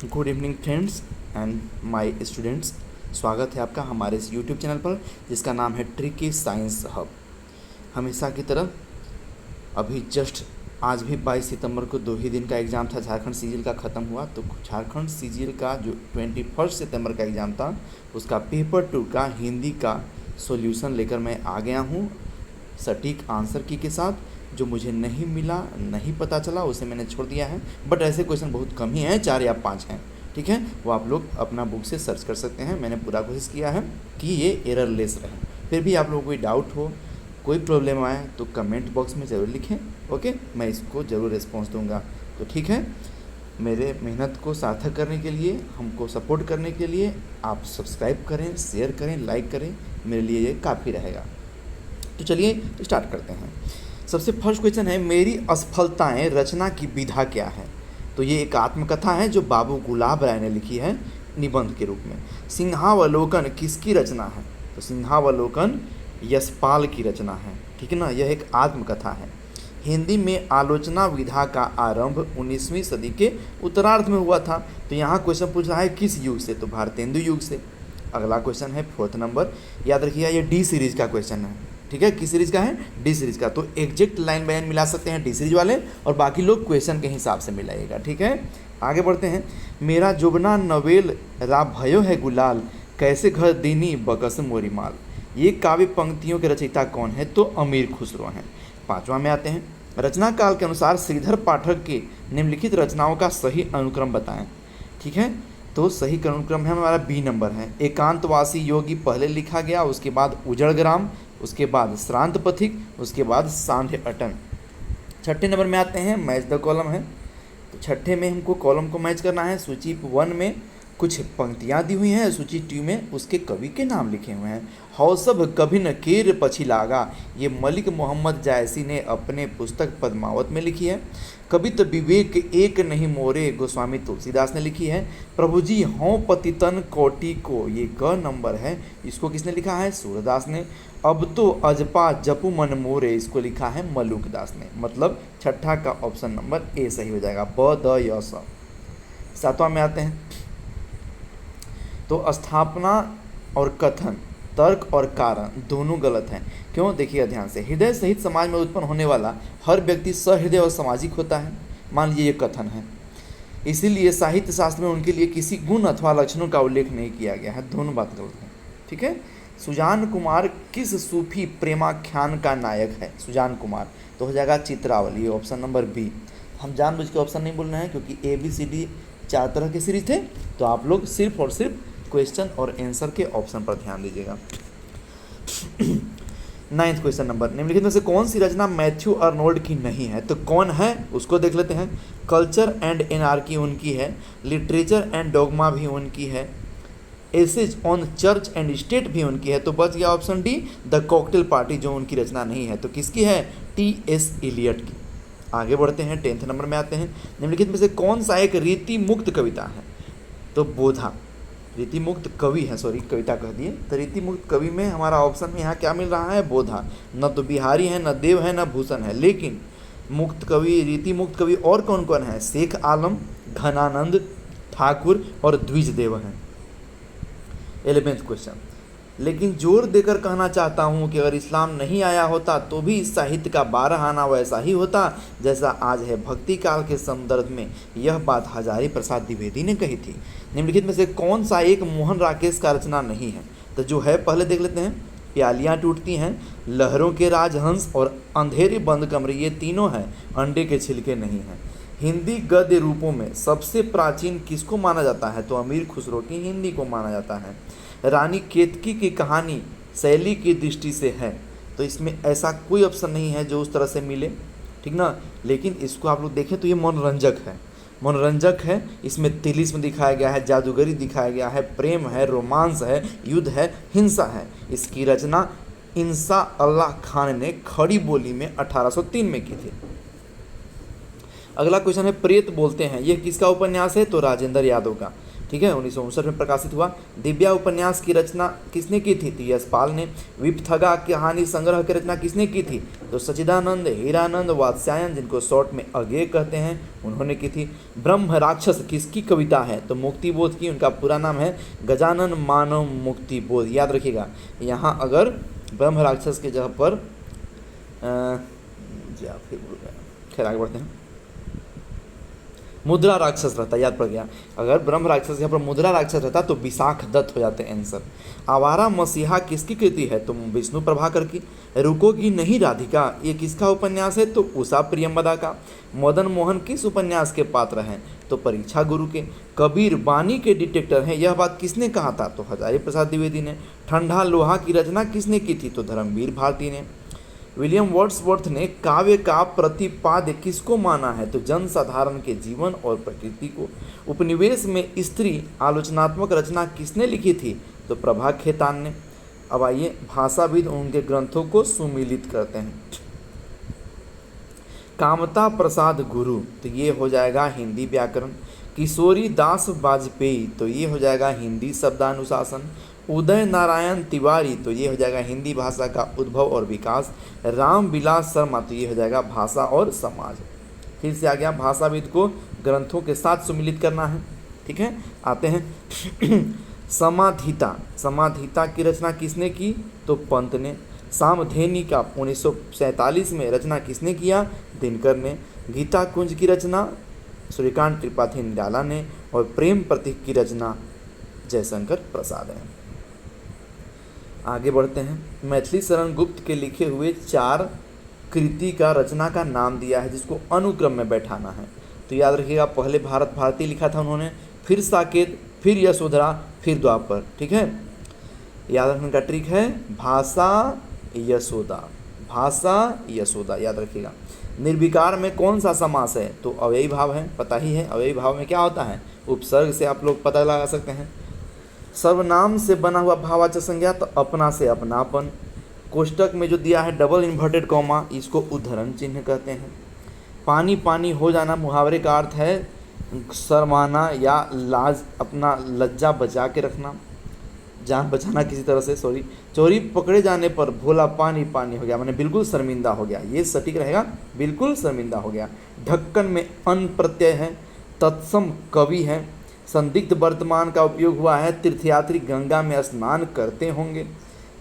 Good evening friends and my students. स्वागत है आपका हमारे इस यूट्यूब चैनल पर जिसका नाम है ट्रिकी साइंस हब। हमेशा की तरह अभी जस्ट आज भी 22 सितंबर को 2 ही दिन का एग्ज़ाम था। झारखंड सीजीएल का ख़त्म हुआ तो झारखंड सीजीएल का जो 21 सितंबर का एग्ज़ाम था उसका पेपर 2 का हिंदी का सॉल्यूशन लेकर मैं आ गया हूँ सटीक आंसर की के साथ। जो मुझे नहीं मिला, नहीं पता चला, उसे मैंने छोड़ दिया है। बट ऐसे क्वेश्चन बहुत कम ही हैं, 4 या 5 हैं, ठीक है। वो आप लोग अपना बुक से सर्च कर सकते हैं। मैंने पूरा कोशिश किया है कि ये एररलेस रहे। फिर भी आप लोगों को कोई डाउट हो, कोई प्रॉब्लम आए तो कमेंट बॉक्स में ज़रूर लिखें, ओके। मैं इसको ज़रूर रिस्पॉन्स दूंगा। तो ठीक है, मेरे मेहनत को सार्थक करने के लिए, हमको सपोर्ट करने के लिए आप सब्सक्राइब करें, शेयर करें, लाइक करें, मेरे लिए ये काफ़ी रहेगा। तो चलिए स्टार्ट करते हैं। सबसे फर्स्ट क्वेश्चन है, मेरी असफलताएं रचना की विधा क्या है। तो ये एक आत्मकथा है जो बाबू गुलाब राय ने लिखी है निबंध के रूप में। सिंहावलोकन किसकी रचना है। तो सिंहावलोकन यशपाल की रचना है, ठीक है ना। यह एक आत्मकथा है। हिंदी में आलोचना विधा का आरंभ 19वीं सदी के उत्तरार्ध में हुआ था। तो यहाँ क्वेश्चन पूछ रहा है किस युग से। तो भारतेंदु युग से। अगला क्वेश्चन है 4th नंबर, याद रखिएगा ये डी सीरीज का क्वेश्चन है, ठीक है। किस सीरीज का है, डी सीरीज का। तो एग्जैक्ट लाइन बाय लाइन मिला सकते हैं डी सीरीज वाले, और बाकी लोग क्वेश्चन के हिसाब से मिलाइएगा, ठीक है। आगे बढ़ते हैं। मेरा जुबना नवेल रा भयो है गुलाल, कैसे घर दीनी बकस मोरी माल। ये काव्य पंक्तियों के रचयिता कौन है। तो अमीर खुसरो हैं। 5वां में आते हैं, रचना काल के अनुसार श्रीधर पाठक के निम्नलिखित रचनाओं का सही अनुक्रम बताएं, ठीक है। तो सही अनुक्रम है हमारा बी नंबर है। एकांतवासी योगी पहले लिखा गया, उसके बाद उजड़ ग्राम, उसके बाद श्रांत पथिक, उसके बाद सांध्य अटन। 6ठे नंबर में आते हैं, मैच द कॉलम है। तो 6ठे में हमको कॉलम को मैच करना है। सूची 1 में कुछ पंक्तियाँ दी हुई हैं, सूची 2 में उसके कवि के नाम लिखे हुए हैं। हौसब कभी न केर पछी लागा, ये मलिक मोहम्मद जायसी ने अपने पुस्तक पद्मावत में लिखी है। कवित विवेक एक नहीं मोरे, गोस्वामी तुलसीदास ने लिखी है। प्रभु जी हों पतितन कोटि को, ये ग नंबर है, इसको किसने लिखा है, सूरदास ने। अब तो अजपा जपु मन मोरे, इसको लिखा है मलुकदास ने। मतलब 6ठा का ऑप्शन नंबर ए सही हो जाएगा, ब द य स। 7वां में आते हैं। तो स्थापना और कथन, तर्क और कारण दोनों गलत हैं। क्यों, देखिएगा ध्यान से। हृदय सहित समाज में उत्पन्न होने वाला हर व्यक्ति सहृदय और सामाजिक होता है, मान लीजिए ये कथन है। इसीलिए साहित्य शास्त्र में उनके लिए किसी गुण अथवा लक्षणों का उल्लेख नहीं किया गया है। दोनों बात गलत है, ठीक है। सुजान कुमार किस सूफी प्रेमाख्यान का नायक है। सुजान कुमार तो हो जाएगा चित्रावली, ऑप्शन नंबर बी। हम जानबूझ के ऑप्शन नहीं बोल रहे हैं क्योंकि ABCD 4 तरह के सीरीज थे, तो आप लोग सिर्फ और सिर्फ क्वेश्चन और आंसर के ऑप्शन पर ध्यान दीजिएगा। 9th क्वेश्चन नंबर, निम्नलिखित में से कौन सी रचना मैथ्यू अर्नोल्ड की नहीं है। तो कौन है उसको देख लेते हैं। कल्चर एंड एनार्की उनकी है, लिटरेचर एंड डॉगमा भी उनकी है, essays on church and state भी उनकी है। तो बच गया option D, the cocktail party, जो उनकी रचना नहीं है। तो किसकी है, T.S. एलियट की। आगे बढ़ते हैं, 10th नंबर में आते हैं। निम्नलिखित में से कौन सा एक रीति मुक्त कविता है। तो बोधा रीति मुक्त कवि है, सॉरी कविता कह दिए। तो रीति मुक्त कवि में हमारा ऑप्शन में यहाँ क्या मिल रहा है, बोधा। न तो बिहारी है, न देव है, न भूषण है, लेकिन मुक्त कवि, रीति मुक्त कवि और कौन कौन है, शेख आलम, घनानंद ठाकुर और द्विजदेव हैं। 11th क्वेश्चन, लेकिन जोर देकर कहना चाहता हूँ कि अगर इस्लाम नहीं आया होता तो भी इस साहित्य का 12 आना वैसा ही होता जैसा आज है। भक्ति काल के संदर्भ में यह बात हजारी प्रसाद द्विवेदी ने कही थी। निम्नलिखित में से कौन सा एक मोहन राकेश का रचना नहीं है। तो जो है पहले देख लेते हैं। प्यालियाँ टूटती हैं, लहरों के राजहंस और अंधेरे बंद कमरे, ये तीनों हैं, अंडे के छिलके नहीं हैं। हिंदी गद्य रूपों में सबसे प्राचीन किसको माना जाता है। तो अमीर खुसरो की हिंदी को माना जाता है। रानी केतकी की कहानी शैली की दृष्टि से है, तो इसमें ऐसा कोई ऑप्शन नहीं है जो उस तरह से मिले, ठीक ना। लेकिन इसको आप लोग देखें तो ये मनोरंजक है, मनोरंजक है। इसमें तिलिस्म दिखाया गया है, जादूगरी दिखाया गया है, प्रेम है, रोमांस है, युद्ध है, हिंसा है। इसकी रचना इंसा अल्लाह खान ने खड़ी बोली में 1803 में की थी। अगला क्वेश्चन है, प्रेत बोलते हैं, यह किसका उपन्यास है। तो राजेंद्र यादव का। ठीक है, 1959 में प्रकाशित हुआ। दिव्या उपन्यास की रचना किसने की थी? तो यशपाल ने। विपथगा कहानी संग्रह की रचना किसने की थी? तो सच्चिदानंद हीरानंद वात्स्यायन, जिनको शॉर्ट में अज्ञेय कहते हैं, उन्होंने की थी। ब्रह्म राक्षस किसकी कविता है? तो मुक्तिबोध की। उनका पूरा नाम है गजानन मानव मुक्तिबोध, याद रखिएगा। यहाँ अगर ब्रह्म राक्षस की जगह पर फिर भूल गया, खैर आगे बढ़ते हैं। मुद्रा राक्षस रहता, याद पड़ गया। अगर ब्रह्म राक्षस यहाँ पर मुद्रा राक्षस रहता तो विशाख दत्त हो जाते आंसर। आवारा मसीहा किसकी कृति है? तो विष्णु प्रभाकर की। रुकोगी नहीं राधिका, ये किसका उपन्यास है? तो उषा प्रियंवदा का। मदन मोहन किस उपन्यास के पात्र हैं? तो परीक्षा गुरु के। कबीर बानी के डिटेक्टर हैं, यह बात किसने कहा था? तो हजारी प्रसाद द्विवेदी ने। ठंडा लोहा की रचना किसने की थी? तो धर्मवीर भारती ने। विलियम वर्ड्सवर्थ ने काव्य का प्रतिपाद्य किसको माना है? तो जनसाधारण के जीवन और प्रकृति को। उपनिवेश में स्त्री आलोचनात्मक रचना किसने लिखी थी? तो प्रभा खेतान ने। अब आइए भाषाविद उनके ग्रंथों को सुमिलित करते हैं। कामता प्रसाद गुरु, तो ये हो जाएगा हिंदी व्याकरण। किशोरी दास वाजपेयी, तो ये हो जाएगा हिंदी शब्दानुशासन। उदय नारायण तिवारी, तो ये हो जाएगा हिंदी भाषा का उद्भव और विकास। राम विलास शर्मा, तो ये हो जाएगा भाषा और समाज। फिर से आ गया, भाषाविद को ग्रंथों के साथ सुमिलित करना है, ठीक है। आते हैं समाधिता। समाधिता की रचना किसने की? तो पंत ने। सामधेनी का 1947 में रचना किसने किया? दिनकर ने। गीता कुंज की रचना सूर्यकांत त्रिपाठी निराला ने। और प्रेम प्रतीक की रचना जयशंकर प्रसाद है। आगे बढ़ते हैं। मैथिली शरण गुप्त के लिखे हुए 4 कृति का रचना का नाम दिया है, जिसको अनुक्रम में बैठाना है। तो याद रखिएगा, पहले भारत भारती लिखा था उन्होंने, फिर साकेत, फिर यशोधरा, फिर द्वापर, ठीक है। याद रखने का ट्रिक है भाषा यशोदा, भाषा यशोदा, याद रखिएगा। निर्विकार में कौन सा समास है? तो अव्ययी भाव है, पता ही है। अव्ययी भाव में क्या होता है? उपसर्ग से आप लोग पता लगा सकते हैं। सर्वनाम से बना हुआ भाववाचक संज्ञा, तो अपना से अपनापन। कोष्टक में जो दिया है डबल इन्वर्टेड कॉमा, इसको उद्धरण चिन्ह कहते हैं। पानी पानी हो जाना मुहावरे का अर्थ है शर्माना या लाज, अपना लज्जा बचा के रखना, जान बचाना किसी तरह से, सॉरी। चोरी पकड़े जाने पर भोला पानी पानी हो गया, मैंने बिल्कुल शर्मिंदा हो गया, ये सटीक रहेगा, बिल्कुल शर्मिंदा हो गया। ढक्कन में अन प्रत्यय है। तत्सम कवि है। संदिग्ध वर्तमान का उपयोग हुआ है, तीर्थयात्री गंगा में स्नान करते होंगे।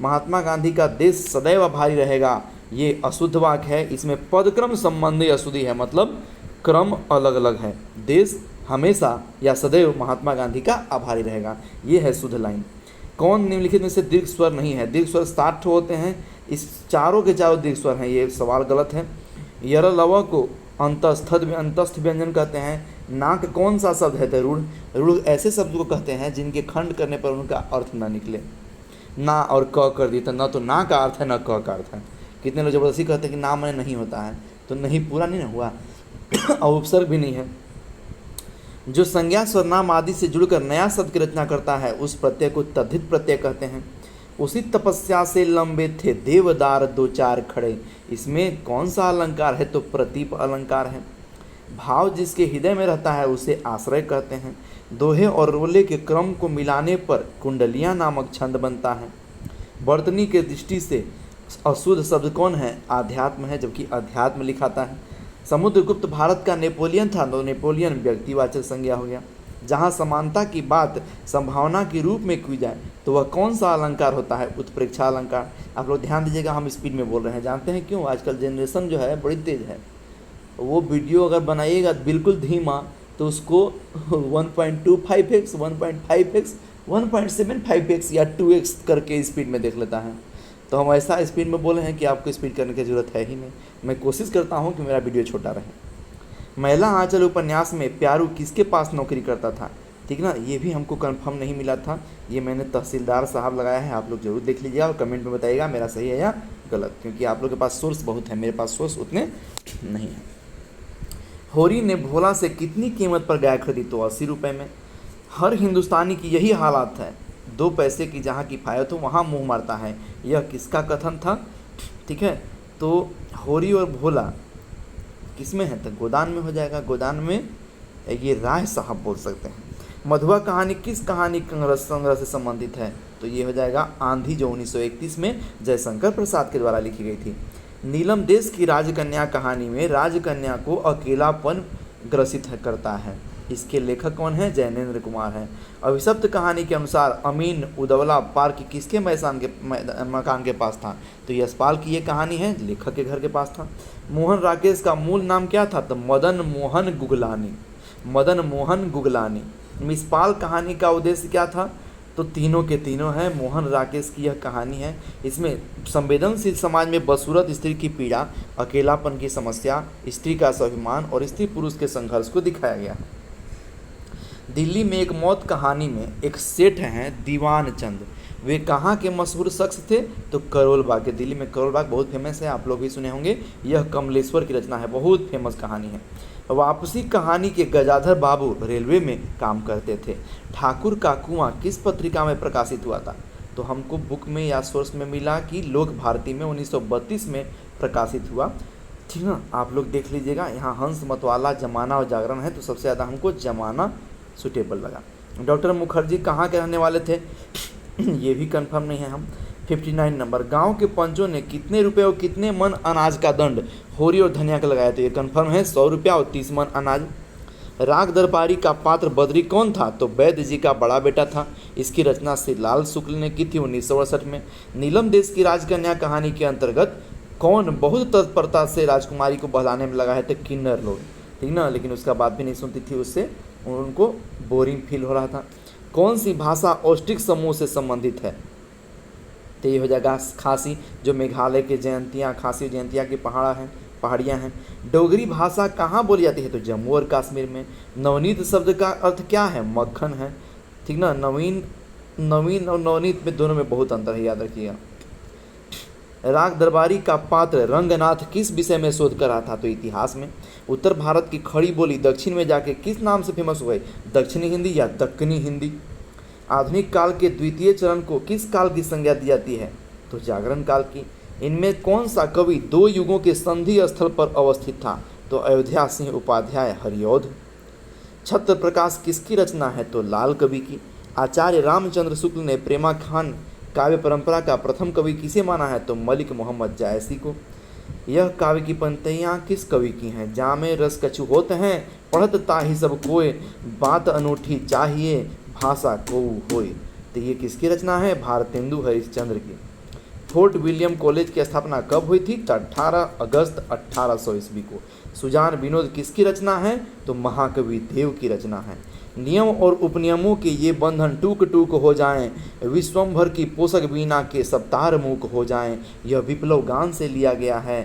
महात्मा गांधी का देश सदैव आभारी रहेगा, ये अशुद्ध वाक्य है, इसमें पदक्रम संबंधी अशुद्धि है, मतलब क्रम अलग अलग है। देश हमेशा या सदैव महात्मा गांधी का आभारी रहेगा, ये है शुद्ध लाइन। कौन निम्नलिखित में से दीर्घ स्वर नहीं है? दीर्घ स्वर 60 होते हैं, इस चारों के चारों दीर्घ स्वर हैं, ये सवाल गलत है। यरलव को अंतस्थ व्यंजन कहते हैं। नाक कौन सा शब्द है? तो रूढ़। रूढ़ ऐसे शब्द को कहते हैं जिनके खंड करने पर उनका अर्थ ना निकले। ना और क कर दी तो न तो ना का अर्थ है न क का अर्थ है। कितने लोग जबरदस्ती कहते हैं कि ना मैंने नहीं होता है, तो नहीं पूरा नहीं ना हुआ और उपसर्ग भी नहीं है। जो संज्ञा सर्वनाम आदि से जुड़कर नया शब्द की रचना करता है, उस प्रत्यय को तद्धित प्रत्यय कहते हैं। उसी तपस्या से लंबे थे देवदार 2-4 खड़े, इसमें कौन सा अलंकार है? तो प्रतीप अलंकार है। भाव जिसके हृदय में रहता है उसे आश्रय कहते हैं। दोहे और रोले के क्रम को मिलाने पर कुंडलियाँ नामक छंद बनता है। वर्तनी के दृष्टि से अशुद्ध शब्द कौन है? आध्यात्म है, जबकि अध्यात्म लिखाता है। समुद्रगुप्त भारत का नेपोलियन था, तो नेपोलियन व्यक्तिवाचक संज्ञा हो गया। जहाँ समानता की बात संभावना के रूप में की जाए तो वह कौन सा अलंकार होता है? उत्प्रेक्षा अलंकार। आप लोग ध्यान दीजिएगा, हम स्पीड में बोल रहे हैं, जानते हैं क्यों? आजकल जनरेशन जो है बड़ी तेज़ है। वो वीडियो अगर बनाइएगा बिल्कुल धीमा तो उसको 1.25x, 1.5x, 1.75x या 2x करके स्पीड में देख लेता है। तो हम ऐसा स्पीड में बोले हैं कि आपको स्पीड करने की ज़रूरत है ही नहीं। मैं कोशिश करता हूँ कि मेरा वीडियो छोटा रहे। महिला आंचल उपन्यास में प्यारू किसके पास नौकरी करता था? ठीक ना, ये भी हमको कंफर्म नहीं मिला था, ये मैंने तहसीलदार साहब लगाया है, आप लोग जरूर देख लीजिएगा और कमेंट में बताइएगा मेरा सही है या गलत, क्योंकि आप लोग के पास सोर्स बहुत है, मेरे पास सोर्स उतने नहीं है। होरी ने भोला से कितनी कीमत पर गाय खरीदी? तो 80 रुपये में। हर हिंदुस्तानी की यही हालात है, 2 पैसे की जहाँ किफ़ायत हो वहाँ मुँह मारता है, यह किसका कथन था? ठीक है, तो होरी और भोला किस में है? तो गोदान में हो जाएगा। गोदान में ये राय साहब बोल सकते हैं। मधुआ कहानी किस कहानी संग्रह से संबंधित है? तो ये हो जाएगा आंधी, जो 1931 में जयशंकर प्रसाद के द्वारा लिखी गई थी। नीलम देश की राजकन्या कहानी में राजकन्या को अकेलापन ग्रसित करता है। इसके लेखक कौन है? जैनेन्द्र कुमार हैं। अभिशप्त कहानी के अनुसार अमीन उदौला पार्क किसके मकान के पास था? तो यशपाल की ये कहानी है, लेखक के घर के पास था। मोहन राकेश का मूल नाम क्या था? तो मदन मोहन गुगलानी। मदन मोहन गुगलानी। मिसपाल कहानी का उद्देश्य क्या था? तो तीनों के तीनों हैं। मोहन राकेश की यह कहानी है। इसमें संवेदनशील समाज में बदसूरत स्त्री की पीड़ा, अकेलापन की समस्या, स्त्री का स्वाभिमान और स्त्री पुरुष के संघर्ष को दिखाया गया है। दिल्ली में एक मौत कहानी में एक सेठ हैं दीवान चंद। वे कहाँ के मशहूर शख्स थे? तो करोल बाग के। दिल्ली में करोल बाग बहुत फेमस है, आप लोग भी सुने होंगे। यह कमलेश्वर की रचना है, बहुत फेमस कहानी है। वापसी कहानी के गजाधर बाबू रेलवे में काम करते थे। ठाकुर का कुआं किस पत्रिका में प्रकाशित हुआ था? तो हमको बुक में या सोर्स में मिला कि लोक भारती में 1932 में प्रकाशित हुआ। ठीक ना, आप लोग देख लीजिएगा। यहाँ हंस मतवाला, जमाना और जागरण है, तो सबसे ज़्यादा हमको जमाना सुटेबल लगा। डॉक्टर मुखर्जी कहाँ के रहने वाले थे? ये भी कंफर्म नहीं है। हम 59 नंबर, गांव के पंचों ने कितने रुपए और कितने मन अनाज का दंड होरी और धनिया का लगाया? तो ये कंफर्म है, 100 रुपया और 30 मन अनाज। राग दरबारी का पात्र बद्री कौन था? तो वैद्य जी का बड़ा बेटा था। इसकी रचना श्रीलाल शुक्ल ने की थी 1968 में। नीलम देश की राजकन्या कहानी के अंतर्गत कौन बहुत तत्परता से राजकुमारी को बहलाने में लगा है? तो किन्नर लोग, ठीक ना, लेकिन उसका बात भी नहीं सुनती थी, उससे उनको बोरिंग फील हो रहा था। कौन सी भाषा औष्टिक समूह से संबंधित है? तो ये हो जाएगा खासी, जो मेघालय के जयंतिया, खासी और जयंतिया की पहाड़ियाँ हैं। डोगरी भाषा कहाँ बोली जाती है? तो जम्मू और कश्मीर में। नवनीत शब्द का अर्थ क्या है? मक्खन है, ठीक ना। नवीन और नवनीत में दोनों में बहुत अंतर है, याद रखिएगा। राग दरबारी का पात्र रंगनाथ किस विषय में शोध कर रहा था? तो इतिहास में। उत्तर भारत की खड़ी बोली दक्षिण में जाके किस नाम से फेमस हुई? दक्षिणी हिंदी या दक्कनी हिंदी। आधुनिक काल के द्वितीय चरण को किस काल की संज्ञा दी जाती है? तो जागरण काल की। इनमें कौन सा कवि दो युगों के संधि स्थल पर अवस्थित था? तो अयोध्या सिंह उपाध्याय हरिऔध। छत्र प्रकाश किसकी रचना है? तो लाल कवि की। आचार्य रामचंद्र शुक्ल ने प्रेमाख्यान काव्य परंपरा का प्रथम कवि किसे माना है? तो मलिक मोहम्मद जायसी को। यह काव्य की पंक्तियाँ किस कवि की हैं? जामे रस कछु होत हैं, पढ़त ताहि सब कोय, बात अनूठी चाहिए, भाषा को होय। तो ये किसकी रचना है? भारतेंदु हरिश्चंद्र की। फोर्ट विलियम कॉलेज की स्थापना कब हुई थी? तो 18 अगस्त 1800 ईस्वी को। सुजान विनोद किसकी रचना है? तो महाकवि देव की रचना है। नियम और उपनियमों के ये बंधन टूक टूक हो जाएं, विश्वम्भर की पोषक बीना के सब तार मूक हो जाएं। यह विप्लव गान से लिया गया है।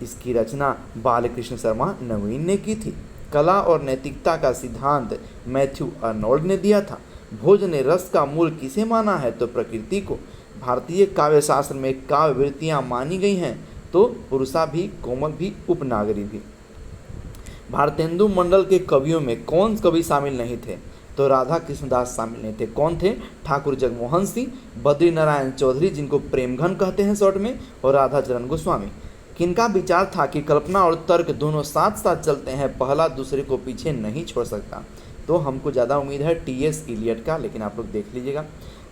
इसकी रचना बालकृष्ण शर्मा नवीन ने की थी। कला और नैतिकता का सिद्धांत मैथ्यू अर्नोल्ड ने दिया था। भोज ने रस का मूल किसे माना है? तो प्रकृति को। भारतीय काव्य शास्त्र में काव्य वृत्तियाँ मानी गई हैं, तो पुरुषा भी, कोमल भी, उपनागरी भी। भारतेंदु मंडल के कवियों में कौन कवि शामिल नहीं थे? तो राधा कृष्णदास शामिल नहीं थे। कौन थे? ठाकुर जगमोहन सिंह, बद्री नारायण चौधरी जिनको प्रेमघन कहते हैं शॉर्ट में, और राधा चरण गोस्वामी। किनका विचार था कि कल्पना और तर्क दोनों साथ साथ चलते हैं, पहला दूसरे को पीछे नहीं छोड़ सकता? तो हमको ज़्यादा उम्मीद है टी.एस. इलियट का, लेकिन आप लोग देख लीजिएगा।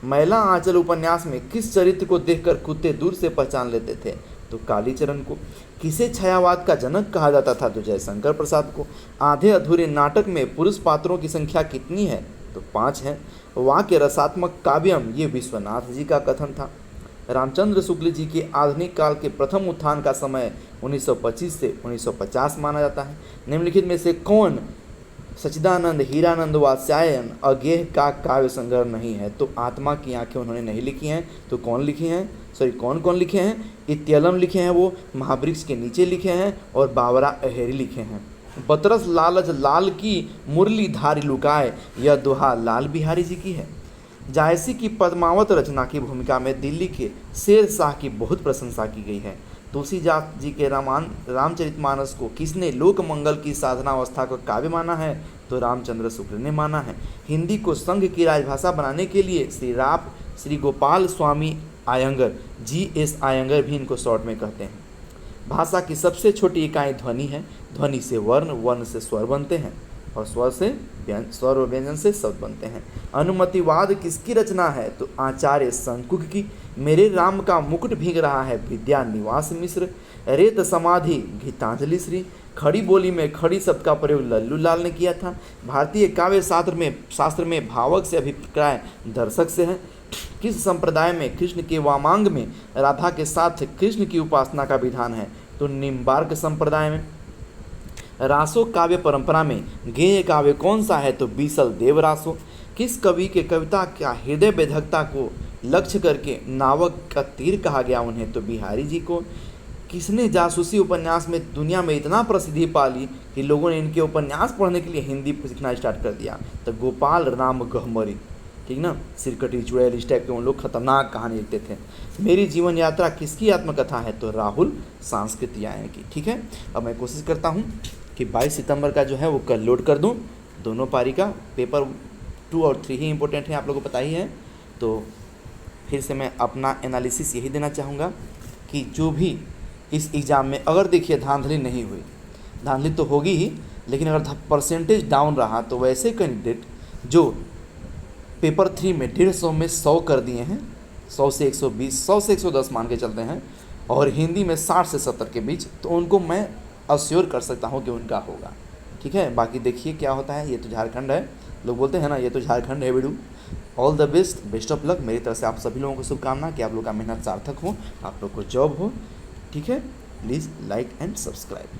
मैला आंचल उपन्यास में किस चरित्र को देखकर कुत्ते दूर से पहचान लेते थे? तो कालीचरण को। किसे छायावाद का जनक कहा जाता था? तो जयशंकर प्रसाद को। आधे अधूरे नाटक में पुरुष पात्रों की संख्या कितनी है? तो 5 है। वाक्य रसात्मक काव्यम, ये विश्वनाथ जी का कथन था। रामचंद्र शुक्ल जी के आधुनिक काल के प्रथम उत्थान का समय 1925 से 1950 माना जाता है। निम्नलिखित में से कौन सच्चिदानंद, हीरानंद, वात्स्यायन, अज्ञेय का काव्य संग्रह नहीं है? तो आत्मा की आंखें उन्होंने नहीं लिखी हैं। तो कौन लिखी हैं? कौन लिखे हैं? इत्यलम लिखे हैं, वो महावृक्ष के नीचे लिखे हैं, और बावरा अहेरी लिखे हैं। बतरस लालच लाल की मुरली धारी लुकाए, यह दोहा लाल बिहारी जी की है। जायसी की पद्मावत रचना की भूमिका में दिल्ली के शेर शाह की बहुत प्रशंसा की गई है। तुलसीदास जी के रामचरितमानस को किसने लोक मंगल की साधनावस्था को काव्य माना है? तो रामचंद्र शुक्ल ने माना है। हिंदी को संघ की राजभाषा बनाने के लिए श्री गोपाल स्वामी आयंगर, G.S. आयंगर भी इनको शॉर्ट में कहते हैं। भाषा की सबसे छोटी इकाई ध्वनि है। ध्वनि से वर्ण, वर्ण से स्वर बनते हैं। और स्वर और व्यंजन से शब्द बनते हैं। अनुमतिवाद किसकी रचना है? तो आचार्य शंकुक की। मेरे राम का मुकुट भीग रहा है, विद्या निवास मिश्र। रेत समाधि गीतांजलि श्री। खड़ी बोली में खड़ी शब्द का प्रयोग लल्लू लाल ने किया था। भारतीय काव्य शास्त्र में भावक से अभिप्राय दर्शक से है। किस संप्रदाय में कृष्ण के वामांग में राधा के साथ कृष्ण की उपासना का विधान है? तो निम्बार्क संप्रदाय में। रासो काव्य परंपरा में गेय काव्य कौन सा है? तो बीसल देव रासो। किस कवि के कविता का हृदय बेधकता को लक्ष्य करके नावक का तीर कहा गया उन्हें? तो बिहारी जी को। किसने जासूसी उपन्यास में दुनिया में इतना प्रसिद्धि पा ली कि लोगों ने इनके उपन्यास पढ़ने के लिए हिंदी सीखना स्टार्ट कर दिया? तो गोपाल राम गहमरी, ठीक ना, सिरकटी चुड़ैल इस टाइप के उन लोग खतरनाक कहानी लिखते थे। मेरी जीवन यात्रा किसकी आत्मकथा है? तो राहुल सांस्कृतियायन की। ठीक है, अब मैं कोशिश करता हूँ कि 22 सितंबर का जो है वो कल लोड कर दूँ दोनों पारी का। पेपर 2 और 3 ही इंपॉर्टेंट है, आप लोगों को पता ही है। तो फिर से मैं अपना एनालिसिस यही देना चाहूँगा कि जो भी इस एग्ज़ाम में अगर देखिए धांधली नहीं हुई, धांधली तो होगी ही, लेकिन अगर परसेंटेज डाउन रहा तो वैसे कैंडिडेट जो पेपर 3 में 150 में 100 कर दिए हैं, 100 से 120, 100 से 110 मान के चलते हैं, और हिंदी में 60 से 70 के बीच, तो उनको मैं अश्योर कर सकता हूँ कि उनका होगा। ठीक है, बाकी देखिए क्या होता है। ये तो झारखंड है, लोग बोलते हैं ना ये तो झारखंड है बेडू। All the best, best of luck मेरी तरफ से आप सभी लोगों को शुभकामना कि आप लोग का मेहनत सार्थक हो, आप लोग को जॉब हो। ठीक है, प्लीज़ लाइक एंड सब्सक्राइब।